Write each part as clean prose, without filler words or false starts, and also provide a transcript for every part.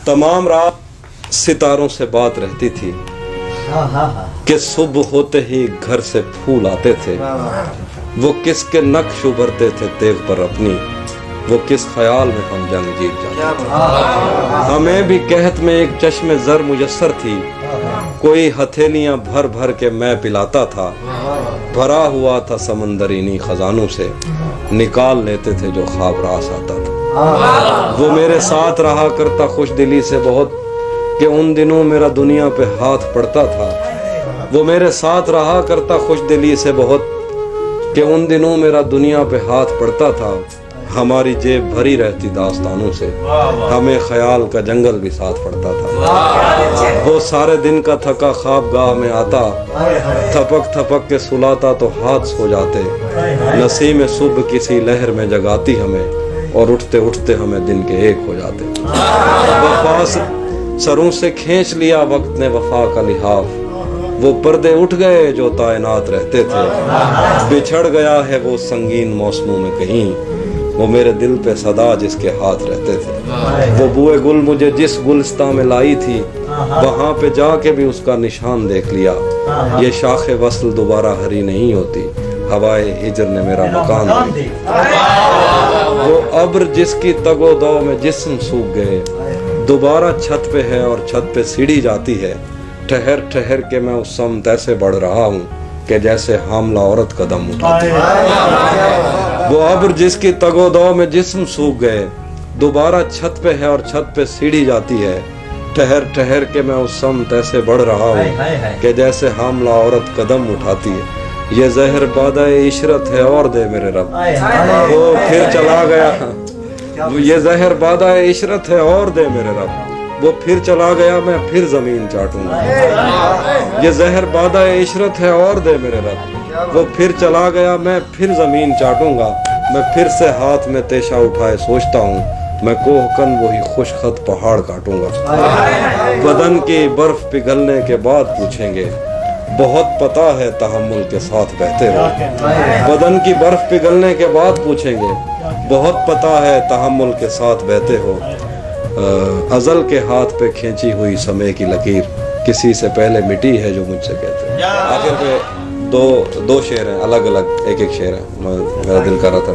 तमाम रात सितारों से बात रहती थी कि सुबह होते ही घर से फूल आते थे। वो किसके नक्श उभरते थे तेग पर अपनी, वो किस ख्याल में हम जंग जीत जाते। हमें भी कहत में एक चश्मे जर मुयस्सर थी, कोई हथेलियां भर भर के मैं पिलाता था। भरा हुआ था समंदरीनी खजानों से, निकाल लेते थे जो ख्वाब रास आता था। वो मेरे साथ रहा करता खुश दिली से बहुत, कि उन दिनों मेरा दुनिया पे हाथ पड़ता था। वो मेरे साथ रहा करता खुश दिली से बहुत, कि उन दिनों मेरा दुनिया पे हाथ पड़ता था। हमारी जेब भरी रहती दास्तानों से, हमें ख्याल का जंगल भी साथ पड़ता था। वो सारे दिन का थका ख्वाब गाह में आता, थपक थपक के सुलाता तो हाथ सो जाते। नसीम सुबह किसी लहर में जगाती हमें, और उठते उठते हमें दिन के एक हो जाते। वफा सरों से खींच लिया वक्त ने वफा का लिहाफ, वो पर्दे उठ गए जो तायनात रहते थे। बिछड़ गया है वो संगीन मौसमों में कहीं, वो मेरे दिल पे सदा जिसके हाथ रहते थे। वो बुए गुल मुझे जिस गुलिस्तां में लाई थी, वहां पे जाके भी उसका निशान देख लिया। ये शाखे वसल दोबारा हरी नहीं होती, हवाए हिजर ने मेरा मकान दिया। वो अब्र जिसकी तगोदो में जिस्म सूख गए, दोबारा छत पे है और छत पे सीढ़ी जाती है। ठहर ठहर के मैं उस समत ऐसे बढ़ रहा हूँ कि जैसे हामला औरत कदम उठाती है। वो अब्र जिसकी तगोदो में जिस्म सूख गए, दोबारा छत पे है और छत पे सीढ़ी जाती है। ठहर ठहर के मैं उस समत ऐसे बढ़ रहा हूँ कि जैसे हामला औरत कदम उठाती है। ये जहर बादाए इशरत है और दे मेरे रब, वो फिर चला गया। ये जहर बादाए इशरत है और दे मेरे रब, वो फिर चला गया मैं फिर जमीन चाटूंगा। ये जहर बादाए इशरत है और दे मेरे रब, वो फिर चला गया मैं फिर जमीन चाटूंगा। मैं फिर से हाथ में तेशा उठाए सोचता हूँ, मैं कोहकन वही खुशखत पहाड़ काटूंगा। बदन की बर्फ पिघलने के बाद पूछेंगे, बहुत पता है तहम्मुल के साथ बहते हो। बदन की बर्फ पिघलने के बाद पूछेंगे, बहुत पता है तहम्मुल के साथ बहते हो। अजल के हाथ पे खींची हुई समय की लकीर किसी से पहले मिटी है जो मुझसे कहते हैं। आखिर पे दो शेर हैं, अलग अलग एक एक शेर है। मेरा दिल कर रहा था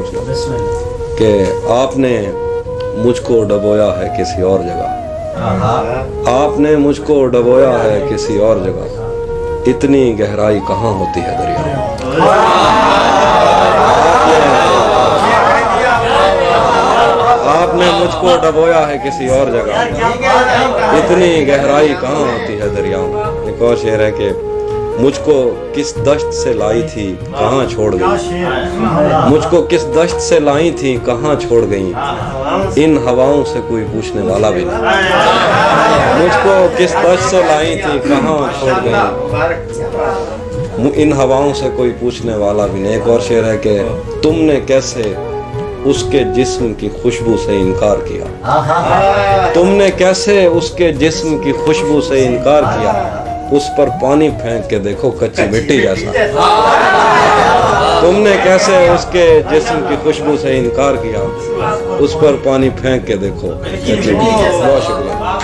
कि आपने मुझको डबोया है किसी और जगह, आपने मुझको डबोया है किसी और जगह, इतनी गहराई कहाँ होती है दरिया में। आपने मुझको डबोया है किसी और जगह, इतनी गहराई कहाँ होती है दरिया में। एक और शेर है कि मुझको किस दश्त से लाई थी कहाँ छोड़ गई, मुझको किस दश्त से लाई थी कहाँ छोड़ गई, इन हवाओं से कोई पूछने वाला भी नहीं। मुझको किस दश्त से लाई थी कहाँ छोड़ गई, इन हवाओं से कोई पूछने वाला भी नहीं। एक और शेर है कि तुमने कैसे उसके जिस्म की खुशबू से इनकार किया, तुमने कैसे उसके जिस्म की खुशबू से इनकार किया, उस पर पानी फेंक के देखो कच्ची मिट्टी जैसा। तुमने कैसे उसके जिस्म की खुशबू से इनकार किया, उस पर पानी फेंक के देखो कच्ची मिट्टी। बहुत शुक्रिया।